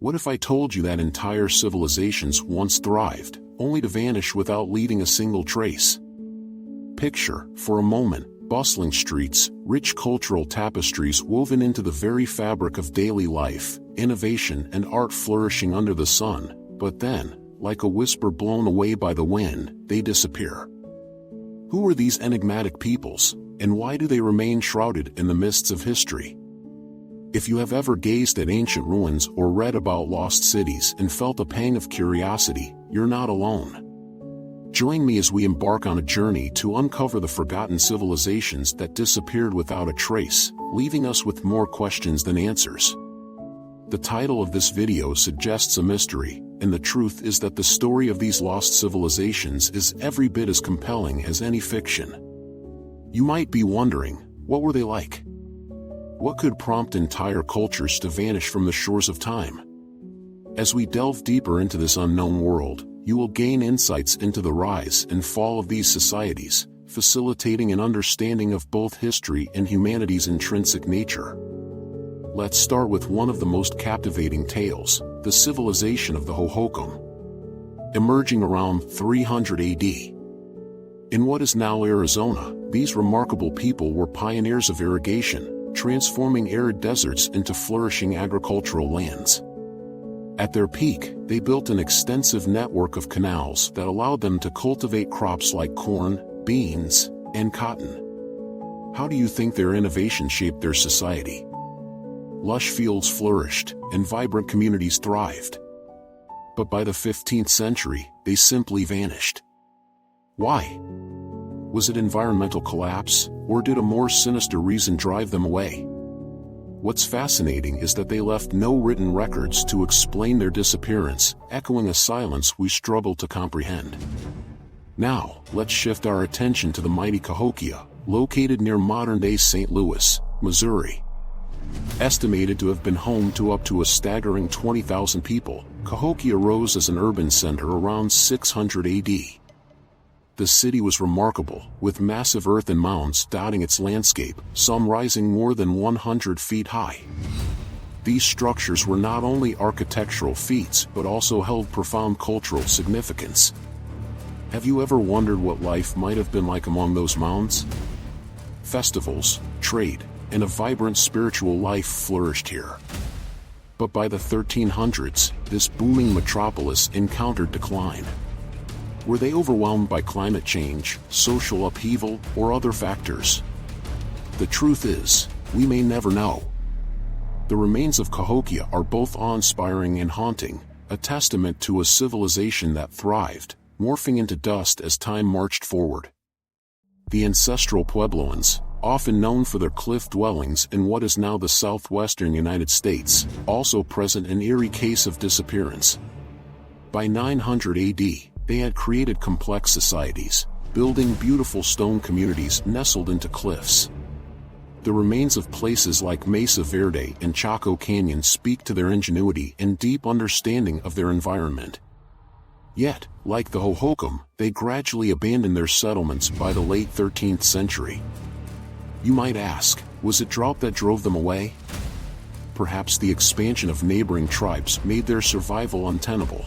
What if I told you that entire civilizations once thrived, only to vanish without leaving a single trace? Picture, for a moment, bustling streets, rich cultural tapestries woven into the very fabric of daily life, innovation and art flourishing under the sun, but then, like a whisper blown away by the wind, they disappear. Who are these enigmatic peoples, and why do they remain shrouded in the mists of history? If you have ever gazed at ancient ruins or read about lost cities and felt a pang of curiosity, you're not alone. Join me as we embark on a journey to uncover the forgotten civilizations that disappeared without a trace, leaving us with more questions than answers. The title of this video suggests a mystery, and the truth is that the story of these lost civilizations is every bit as compelling as any fiction. You might be wondering, what were they like? What could prompt entire cultures to vanish from the shores of time? As we delve deeper into this unknown world, you will gain insights into the rise and fall of these societies, facilitating an understanding of both history and humanity's intrinsic nature. Let's start with one of the most captivating tales, the civilization of the Hohokam. Emerging around 300 AD. In what is now Arizona, these remarkable people were pioneers of irrigation, transforming arid deserts into flourishing agricultural lands. At their peak, they built an extensive network of canals that allowed them to cultivate crops like corn, beans, and cotton. How do you think their innovation shaped their society? Lush fields flourished, and vibrant communities thrived. But by the 15th century, they simply vanished. Why? Was it environmental collapse, or did a more sinister reason drive them away? What's fascinating is that they left no written records to explain their disappearance, echoing a silence we struggle to comprehend. Now, let's shift our attention to the mighty Cahokia, located near modern-day St. Louis, Missouri. Estimated to have been home to up to a staggering 20,000 people, Cahokia rose as an urban center around 600 AD. The city was remarkable, with massive earthen mounds dotting its landscape, some rising more than 100 feet high. These structures were not only architectural feats but also held profound cultural significance. Have you ever wondered what life might have been like among those mounds? Festivals, trade, and a vibrant spiritual life flourished here. But by the 1300s, this booming metropolis encountered decline. Were they overwhelmed by climate change, social upheaval, or other factors? The truth is, we may never know. The remains of Cahokia are both awe-inspiring and haunting, a testament to a civilization that thrived, morphing into dust as time marched forward. The ancestral Puebloans, often known for their cliff dwellings in what is now the southwestern United States, also present an eerie case of disappearance. By 900 AD, they had created complex societies, building beautiful stone communities nestled into cliffs. The remains of places like Mesa Verde and Chaco Canyon speak to their ingenuity and deep understanding of their environment. Yet, like the Hohokam, they gradually abandoned their settlements by the late 13th century. You might ask, was it drought that drove them away? Perhaps the expansion of neighboring tribes made their survival untenable.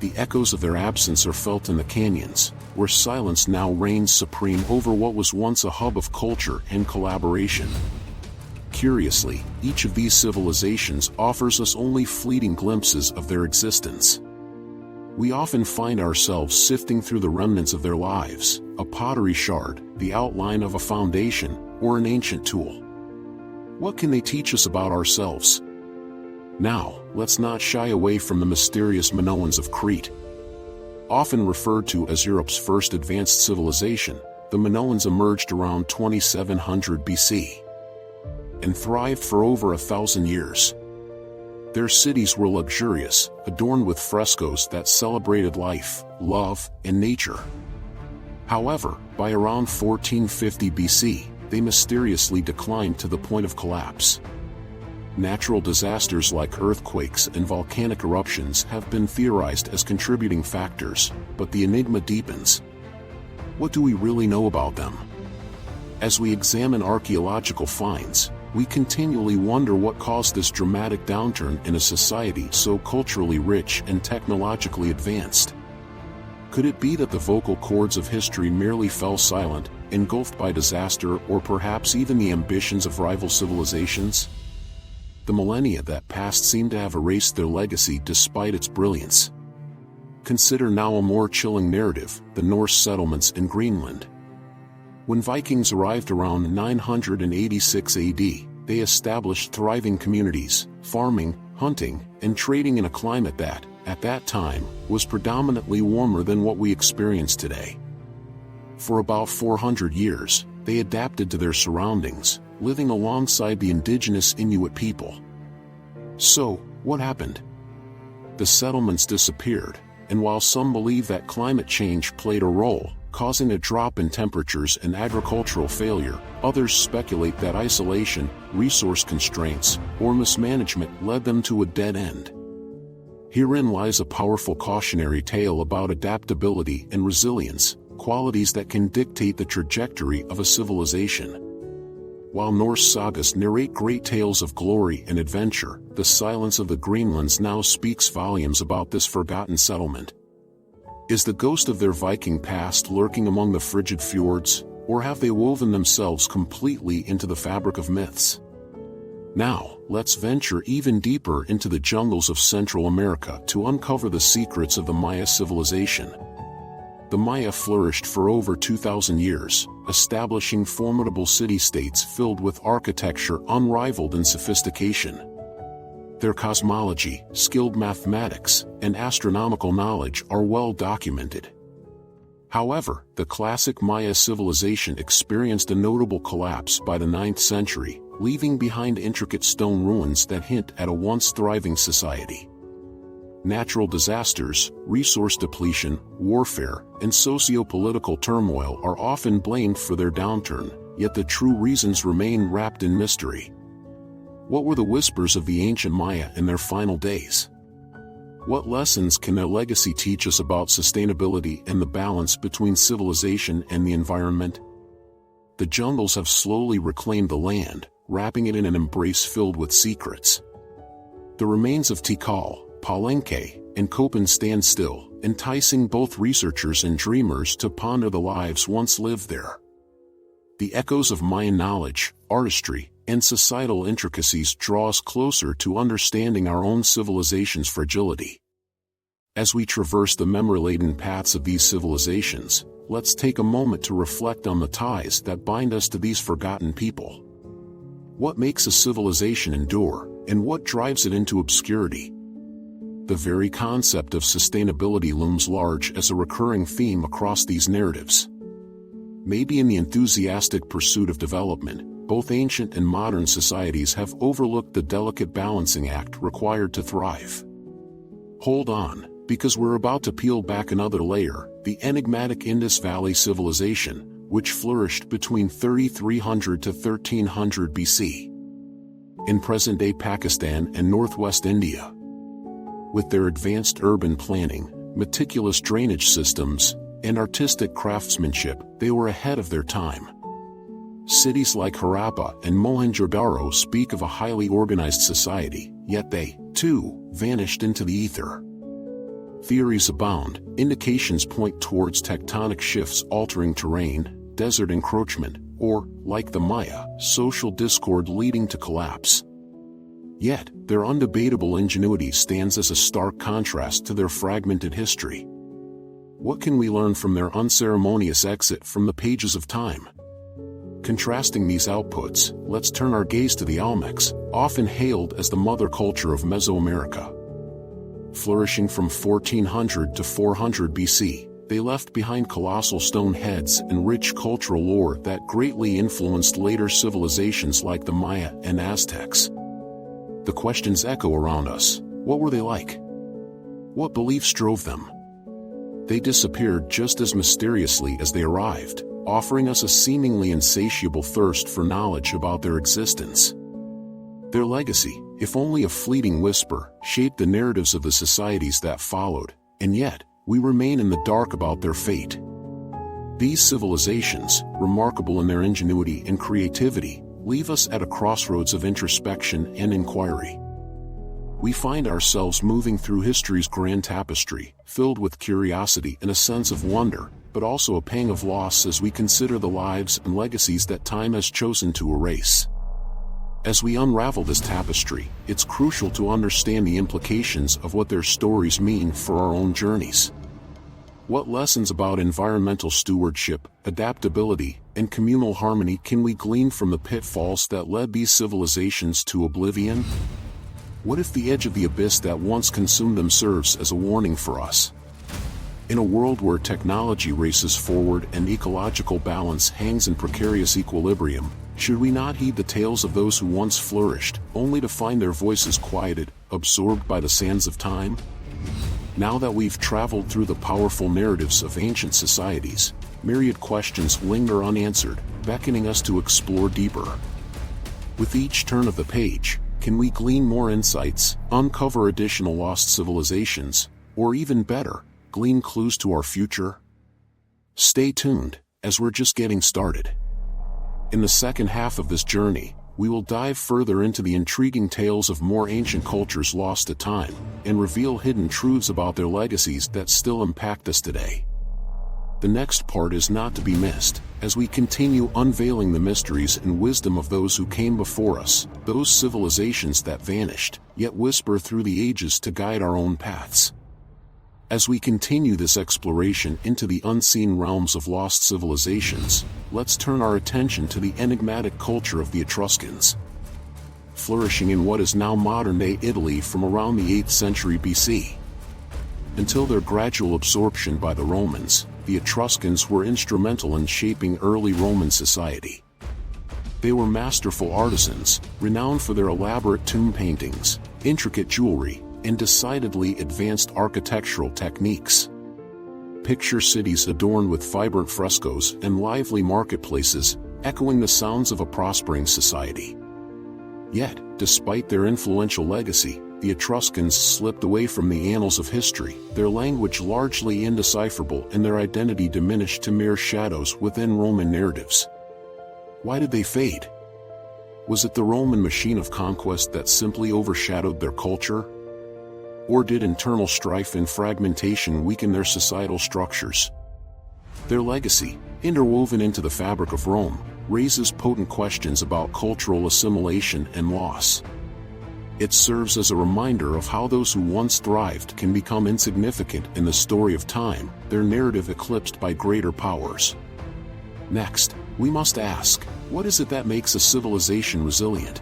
The echoes of their absence are felt in the canyons, where silence now reigns supreme over what was once a hub of culture and collaboration. Curiously, each of these civilizations offers us only fleeting glimpses of their existence. We often find ourselves sifting through the remnants of their lives, a pottery shard, the outline of a foundation, or an ancient tool. What can they teach us about ourselves? Now, let's not shy away from the mysterious Minoans of Crete. Often referred to as Europe's first advanced civilization, the Minoans emerged around 2700 BC and thrived for over 1,000 years. Their cities were luxurious, adorned with frescoes that celebrated life, love, and nature. However, by around 1450 BC, they mysteriously declined to the point of collapse. Natural disasters like earthquakes and volcanic eruptions have been theorized as contributing factors, but the enigma deepens. What do we really know about them? As we examine archaeological finds, we continually wonder what caused this dramatic downturn in a society so culturally rich and technologically advanced. Could it be that the vocal cords of history merely fell silent, engulfed by disaster, or perhaps even the ambitions of rival civilizations? The millennia that passed seem to have erased their legacy despite its brilliance. Consider now a more chilling narrative: the Norse settlements in Greenland. When Vikings arrived around 986 AD, they established thriving communities, farming, hunting, and trading in a climate that, at that time, was predominantly warmer than what we experience today. For about 400 years, they adapted to their surroundings, living alongside the indigenous Inuit people. So, what happened? The settlements disappeared, and while some believe that climate change played a role, causing a drop in temperatures and agricultural failure, others speculate that isolation, resource constraints, or mismanagement led them to a dead end. Herein lies a powerful cautionary tale about adaptability and resilience, qualities that can dictate the trajectory of a civilization. While Norse sagas narrate great tales of glory and adventure, the silence of the Greenlands now speaks volumes about this forgotten settlement. Is the ghost of their Viking past lurking among the frigid fjords, or have they woven themselves completely into the fabric of myths? Now, let's venture even deeper into the jungles of Central America to uncover the secrets of the Maya civilization. The Maya flourished for over 2,000 years, establishing formidable city-states filled with architecture unrivaled in sophistication. Their cosmology, skilled mathematics, and astronomical knowledge are well documented. However, the classic Maya civilization experienced a notable collapse by the 9th century, leaving behind intricate stone ruins that hint at a once thriving society. Natural disasters, resource depletion, warfare, and socio-political turmoil are often blamed for their downturn, yet the true reasons remain wrapped in mystery. What were the whispers of the ancient Maya in their final days? What lessons can their legacy teach us about sustainability and the balance between civilization and the environment? The jungles have slowly reclaimed the land, wrapping it in an embrace filled with secrets. The remains of Tikal, Palenque, and Copan stand still, enticing both researchers and dreamers to ponder the lives once lived there. The echoes of Mayan knowledge, artistry, and societal intricacies draw us closer to understanding our own civilization's fragility. As we traverse the memory-laden paths of these civilizations, let's take a moment to reflect on the ties that bind us to these forgotten people. What makes a civilization endure, and what drives it into obscurity? The very concept of sustainability looms large as a recurring theme across these narratives. Maybe in the enthusiastic pursuit of development, both ancient and modern societies have overlooked the delicate balancing act required to thrive. Hold on, because we're about to peel back another layer: the enigmatic Indus Valley civilization, which flourished between 3300 to 1300 BC. In present-day Pakistan and northwest India. With their advanced urban planning, meticulous drainage systems, and artistic craftsmanship, they were ahead of their time. Cities like Harappa and Mohenjo-daro speak of a highly organized society, yet they, too, vanished into the ether. Theories abound, indications point towards tectonic shifts altering terrain, desert encroachment, or, like the Maya, social discord leading to collapse. Yet, their undebatable ingenuity stands as a stark contrast to their fragmented history. What can we learn from their unceremonious exit from the pages of time? Contrasting these outputs, let's turn our gaze to the Olmecs, often hailed as the mother culture of Mesoamerica. Flourishing from 1400 to 400 BC, they left behind colossal stone heads and rich cultural lore that greatly influenced later civilizations like the Maya and Aztecs. The questions echo around us: what were they like? What beliefs drove them? They disappeared just as mysteriously as they arrived, offering us a seemingly insatiable thirst for knowledge about their existence. Their legacy, if only a fleeting whisper, shaped the narratives of the societies that followed, and yet, we remain in the dark about their fate. These civilizations, remarkable in their ingenuity and creativity, leave us at a crossroads of introspection and inquiry. We find ourselves moving through history's grand tapestry, filled with curiosity and a sense of wonder, but also a pang of loss as we consider the lives and legacies that time has chosen to erase. As we unravel this tapestry, it's crucial to understand the implications of what their stories mean for our own journeys. What lessons about environmental stewardship, adaptability, and communal harmony can we glean from the pitfalls that led these civilizations to oblivion? What if the edge of the abyss that once consumed them serves as a warning for us? In a world where technology races forward and ecological balance hangs in precarious equilibrium, should we not heed the tales of those who once flourished, only to find their voices quieted, absorbed by the sands of time? Now that we've traveled through the powerful narratives of ancient societies, myriad questions linger unanswered, beckoning us to explore deeper. With each turn of the page, can we glean more insights, uncover additional lost civilizations, or even better, glean clues to our future? Stay tuned, as we're just getting started. In the second half of this journey, we will dive further into the intriguing tales of more ancient cultures lost to time, and reveal hidden truths about their legacies that still impact us today. The next part is not to be missed, as we continue unveiling the mysteries and wisdom of those who came before us, those civilizations that vanished, yet whisper through the ages to guide our own paths. As we continue this exploration into the unseen realms of lost civilizations, let's turn our attention to the enigmatic culture of the Etruscans. Flourishing in what is now modern-day Italy from around the 8th century BC. Until their gradual absorption by the Romans, the Etruscans were instrumental in shaping early Roman society. They were masterful artisans, renowned for their elaborate tomb paintings, intricate jewelry, and decidedly advanced architectural techniques. Picture cities adorned with vibrant frescoes and lively marketplaces, echoing the sounds of a prospering society. Yet, despite their influential legacy, the Etruscans slipped away from the annals of history, their language largely indecipherable and their identity diminished to mere shadows within Roman narratives. Why did they fade? Was it the Roman machine of conquest that simply overshadowed their culture? Or did internal strife and fragmentation weaken their societal structures? Their legacy, interwoven into the fabric of Rome, raises potent questions about cultural assimilation and loss. It serves as a reminder of how those who once thrived can become insignificant in the story of time, their narrative eclipsed by greater powers. Next, we must ask, what is it that makes a civilization resilient?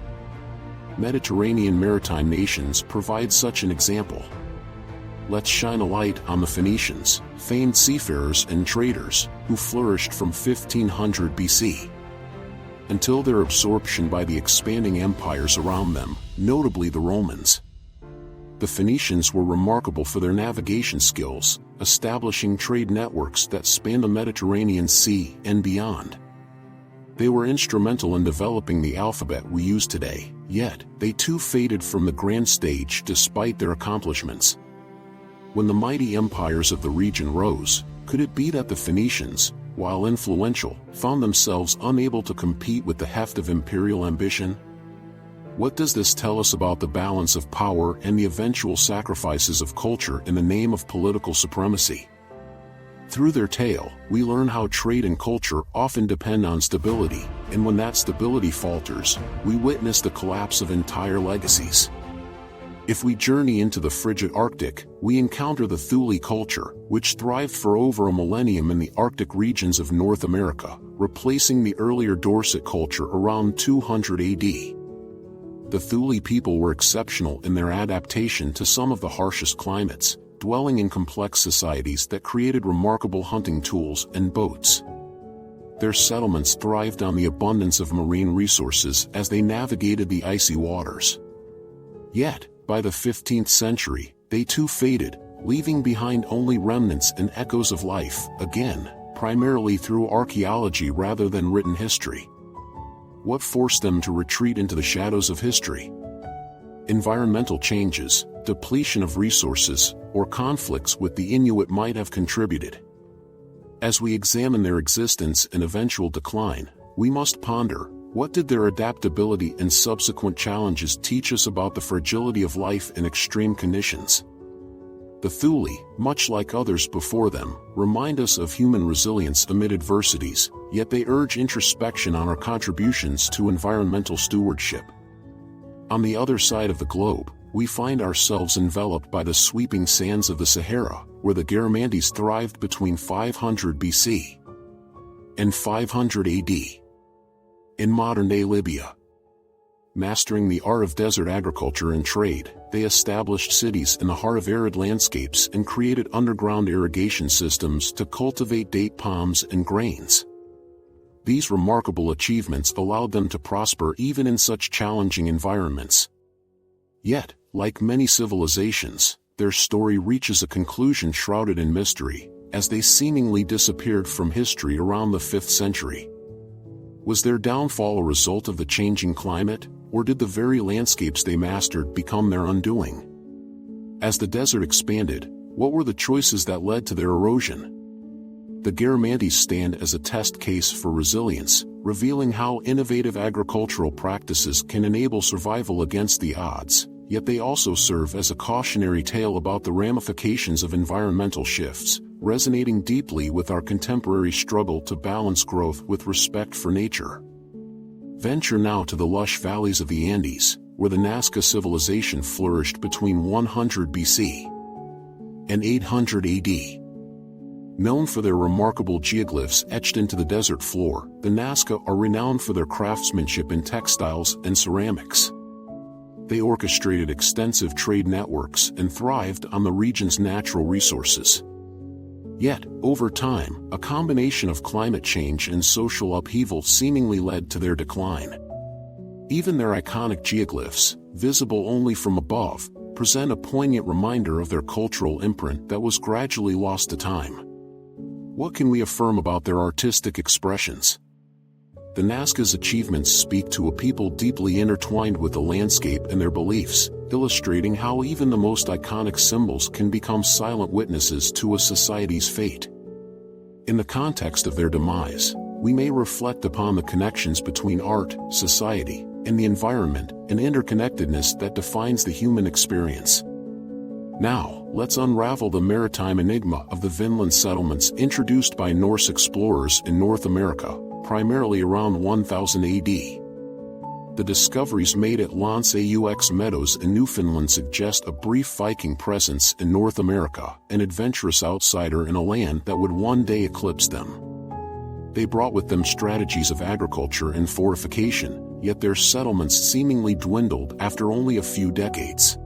Mediterranean maritime nations provide such an example. Let's shine a light on the Phoenicians, famed seafarers and traders, who flourished from 1500 BC. Until their absorption by the expanding empires around them, notably the Romans. The Phoenicians were remarkable for their navigation skills, establishing trade networks that spanned the Mediterranean Sea and beyond. They were instrumental in developing the alphabet we use today, yet, they too faded from the grand stage despite their accomplishments. When the mighty empires of the region rose, could it be that the Phoenicians, while influential, found themselves unable to compete with the heft of imperial ambition? What does this tell us about the balance of power and the eventual sacrifices of culture in the name of political supremacy? Through their tale, we learn how trade and culture often depend on stability, and when that stability falters, we witness the collapse of entire legacies. If we journey into the frigid Arctic, we encounter the Thule culture, which thrived for over a millennium in the Arctic regions of North America, replacing the earlier Dorset culture around 200 AD. The Thule people were exceptional in their adaptation to some of the harshest climates, dwelling in complex societies that created remarkable hunting tools and boats. Their settlements thrived on the abundance of marine resources as they navigated the icy waters. Yet, by the 15th century, they too faded, leaving behind only remnants and echoes of life, again, primarily through archaeology rather than written history. What forced them to retreat into the shadows of history? Environmental changes, depletion of resources, or conflicts with the Inuit might have contributed. As we examine their existence and eventual decline, we must ponder, What did their adaptability and subsequent challenges teach us about the fragility of life in extreme conditions? The Thule, much like others before them, remind us of human resilience amid adversities, yet they urge introspection on our contributions to environmental stewardship. On the other side of the globe, we find ourselves enveloped by the sweeping sands of the Sahara, where the Garamantes thrived between 500 BC and 500 AD. In modern-day Libya, mastering the art of desert agriculture and trade, they established cities in the heart of arid landscapes and created underground irrigation systems to cultivate date palms and grains. These remarkable achievements allowed them to prosper even in such challenging environments. Yet, like many civilizations, their story reaches a conclusion shrouded in mystery, as they seemingly disappeared from history around the 5th century. Was their downfall a result of the changing climate, or did the very landscapes they mastered become their undoing? As the desert expanded, what were the choices that led to their erosion? The Garamantes stand as a test case for resilience, revealing how innovative agricultural practices can enable survival against the odds, yet they also serve as a cautionary tale about the ramifications of environmental shifts, resonating deeply with our contemporary struggle to balance growth with respect for nature. Venture now to the lush valleys of the Andes, where the Nazca civilization flourished between 100 BC and 800 AD. Known for their remarkable geoglyphs etched into the desert floor, the Nazca are renowned for their craftsmanship in textiles and ceramics. They orchestrated extensive trade networks and thrived on the region's natural resources. Yet, over time, a combination of climate change and social upheaval seemingly led to their decline. Even their iconic geoglyphs, visible only from above, present a poignant reminder of their cultural imprint that was gradually lost to time. What can we affirm about their artistic expressions? The Nazca's achievements speak to a people deeply intertwined with the landscape and their beliefs, illustrating how even the most iconic symbols can become silent witnesses to a society's fate. In the context of their demise, we may reflect upon the connections between art, society, and the environment, an interconnectedness that defines the human experience. Now, let's unravel the maritime enigma of the Vinland settlements introduced by Norse explorers in North America, primarily around 1000 AD. The discoveries made at L'Anse aux Meadows in Newfoundland suggest a brief Viking presence in North America, an adventurous outsider in a land that would one day eclipse them. They brought with them strategies of agriculture and fortification, yet their settlements seemingly dwindled after only a few decades.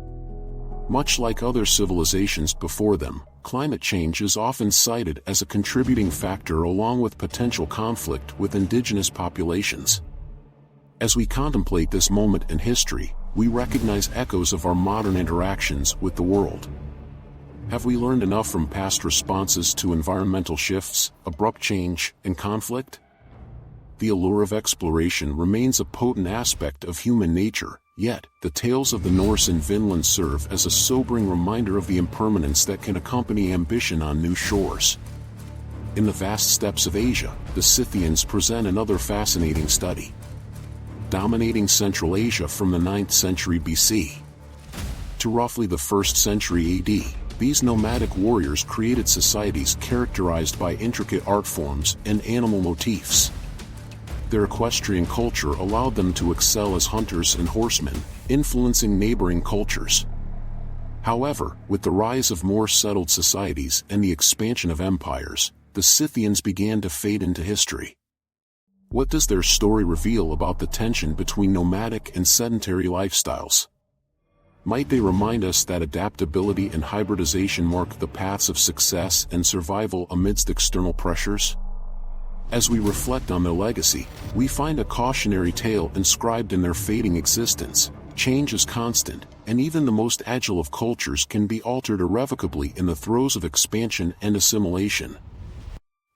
Much like other civilizations before them, climate change is often cited as a contributing factor along with potential conflict with indigenous populations. As we contemplate this moment in history, we recognize echoes of our modern interactions with the world. Have we learned enough from past responses to environmental shifts, abrupt change, and conflict? The allure of exploration remains a potent aspect of human nature, yet, the tales of the Norse in Vinland serve as a sobering reminder of the impermanence that can accompany ambition on new shores. In the vast steppes of Asia, the Scythians present another fascinating study. Dominating Central Asia from the 9th century BC to roughly the 1st century AD, these nomadic warriors created societies characterized by intricate art forms and animal motifs. Their equestrian culture allowed them to excel as hunters and horsemen, influencing neighboring cultures. However, with the rise of more settled societies and the expansion of empires, the Scythians began to fade into history. What does their story reveal about the tension between nomadic and sedentary lifestyles? Might they remind us that adaptability and hybridization mark the paths of success and survival amidst external pressures? As we reflect on their legacy, we find a cautionary tale inscribed in their fading existence. Change is constant, and even the most agile of cultures can be altered irrevocably in the throes of expansion and assimilation.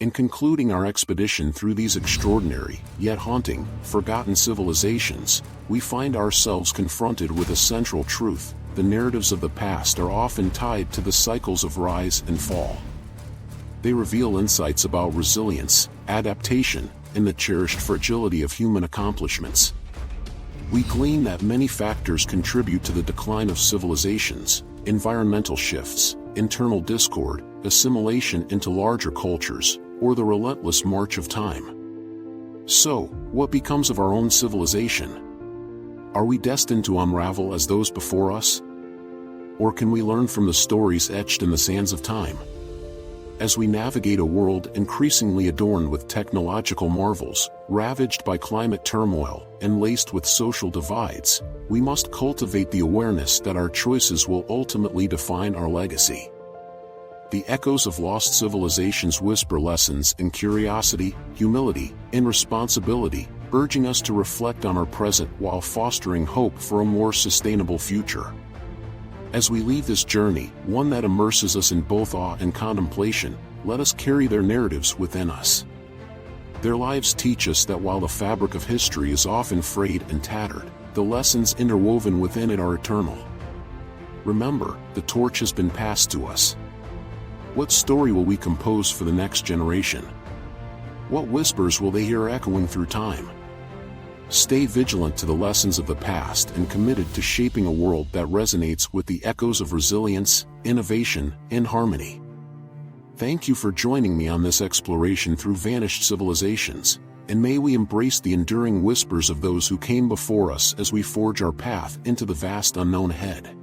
In concluding our expedition through these extraordinary, yet haunting, forgotten civilizations, we find ourselves confronted with a central truth: the narratives of the past are often tied to the cycles of rise and fall. They reveal insights about resilience, adaptation, and the cherished fragility of human accomplishments. We glean that many factors contribute to the decline of civilizations: environmental shifts, internal discord, assimilation into larger cultures, or the relentless march of time. So, what becomes of our own civilization? Are we destined to unravel as those before us? Or can we learn from the stories etched in the sands of time? As we navigate a world increasingly adorned with technological marvels, ravaged by climate turmoil, and laced with social divides, we must cultivate the awareness that our choices will ultimately define our legacy. The echoes of lost civilizations whisper lessons in curiosity, humility, and responsibility, urging us to reflect on our present while fostering hope for a more sustainable future. As we leave this journey, one that immerses us in both awe and contemplation, let us carry their narratives within us. Their lives teach us that while the fabric of history is often frayed and tattered, the lessons interwoven within it are eternal. Remember, the torch has been passed to us. What story will we compose for the next generation? What whispers will they hear echoing through time? Stay vigilant to the lessons of the past and committed to shaping a world that resonates with the echoes of resilience, innovation, and harmony. Thank you for joining me on this exploration through vanished civilizations, and may we embrace the enduring whispers of those who came before us as we forge our path into the vast unknown ahead.